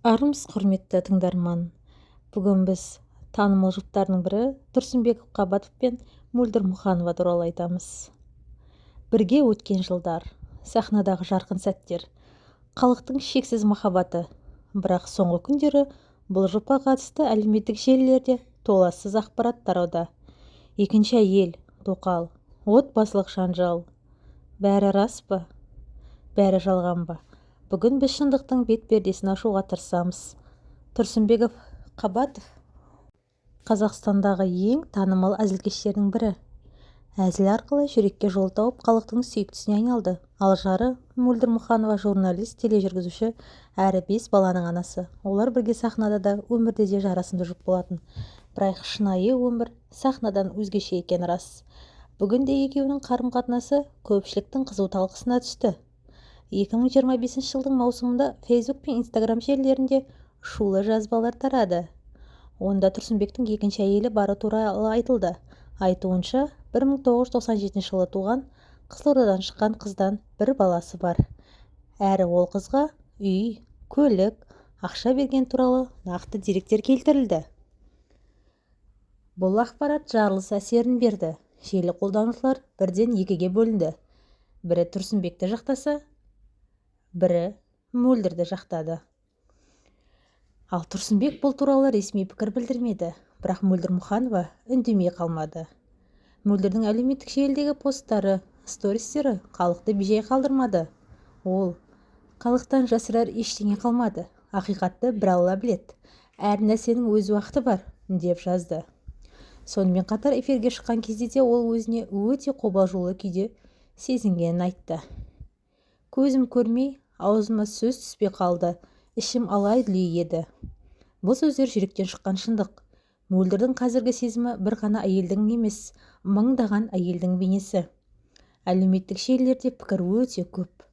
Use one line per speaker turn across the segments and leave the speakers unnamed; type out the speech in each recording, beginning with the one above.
Армысыз, құрметті тыңдарман. Бүгін біз танымал жұптардың бірі Тұрсынбек Қабатов пен Мөлдір Мұханова туралы айтамыз. Бірге өткен жылдар, сахнадағы жарқын сәттер, халықтың шексіз махаббаты. Бірақ соңғы күндері бұл жұпқа қатысты әлеуметтік желілерде толассыз ақпарат тарауда. Екінші әйел, тоқал, отбасылық жанжал. Бәрі рас па? Бәрі жалған ба? Бүгін біз шындықтың бет-пердесін ашуға тырысамыз. Тұрсынбек Қабатов Қазақстандағы ең танымал әзілкештердің бірі. Әзіл арқылы жүрекке жол тауып, халықтың сүйіктісіне айналды. Ал жары Мөлдір Мұханова журналист, тележүргізуші әрі 5 баланың анасы. Олар бірге сахнада да, өмірде де жарасымды жұп болатын. Бірақ шынайы өмір сахнадан өзгеше екені рас. Бүгінде екеуінің қарым-қатынасы көпшіліктің қызу талқысына түсті. 2025 жылдың маусымында Facebook пен Instagram желілерінде шулы жазбалар тарады. Онда Тұрсынбектің екінші әйелі бары туралы айтылды. Айтуынша, 1997 жылы туған, Қызылордадан шыққан қыздан бір баласы бар. Әрі ол қызға үй, көлік, ақша берген туралы нақты деректер келтірілді. Бұл ақпарат жарылыс әсерін берді. Желі қолданушылар бірден екіге бөлінді. Бірі Тұрсынбекті жақтаса, бірі Мөлдірді жақтады. Ал Тұрсынбек бұл туралы ресми пікір білдірмеді, бірақ Мөлдір Мұханова үндемей қалмады. Мөлдірдің әлеуметтік желідегі посттары, стористері халықты бейжай қалдырмады. Ол халықтан жасырар ештеңе қалмады. Ақиқатты бір Алла біледі. Әр нәрсенің өз уақыты бар, деп жазды. Сонымен қатар эфирге шыққан кезде де ол өзіне өте қобалжулы күйде сезінгенін айтты. Көзім көрмей, аузыма сөз түспей қалды, ішім алай-дүлей еді. Бұл сөздер жүректен шыққан шындық. Мөлдірдің қазіргі сезімі бір ғана әйелдің емес, мыңдаған әйелдің бейнесі. Әлеуметтік желілерде пікір өте көп.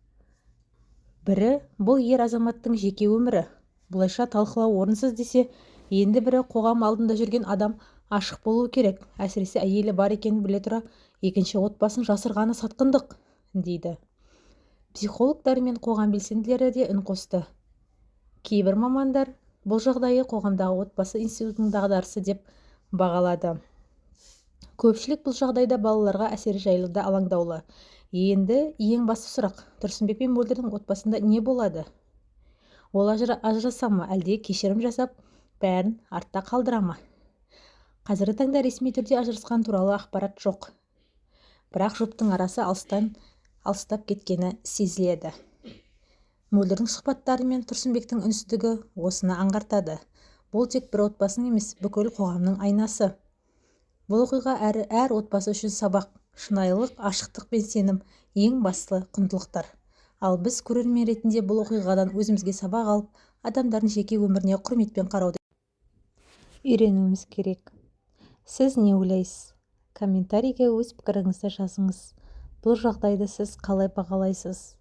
Бірі бұл ер азаматтың жеке өмірі. Бұлайша талқылау орынсыз десе, енді бірі қоғам алдында жүрген адам ашық болуы керек. Әсіресе әйелі бар екенін біле тұра, екінші отбасын жасырғаны сатқындық, дейді. Психологтар мен қоғам белсенділері де үн қосты. Кейбір мамандар бұл жағдайы қоғамдағы отбасы институтының дағдарысы деп бағалады. Көпшілік бұл жағдайда балаларға әсері жайлы да алаңдаулы. Енді ең басты сұрақ: Тұрсынбек пен Мөлдірдің отбасында не болады? Ол ажыраса ма, әлде кешірім жасап, бәрін артта қалдыра ма? Қазіргі таңда ресми түрде ажырасқан туралы ақпарат жоқ. Бірақ жұптың арасы алыстап кеткені сезіледі. Мөлдірдің сұхбаттары мен Тұрсынбектің үнсіздігі осыны аңғартады. Бұл тек бір отбасының емес, бүкіл қоғамның айнасы. Бұл оқиға әр отбасы үшін сабақ, шынайылық, ашықтық пен сенім ең басты құндылықтар. Ал біз көрермен ретінде бұл оқиғадан өзімізге сабақ алып, адамдардың жеке өміріне құрметпен қарауды үйренуіміз керек. Сіз не ойлайсыз? Комментарийге өз пікіріңізді жазыңыз. Бұл жағдайды сіз қалай бағалайсыз?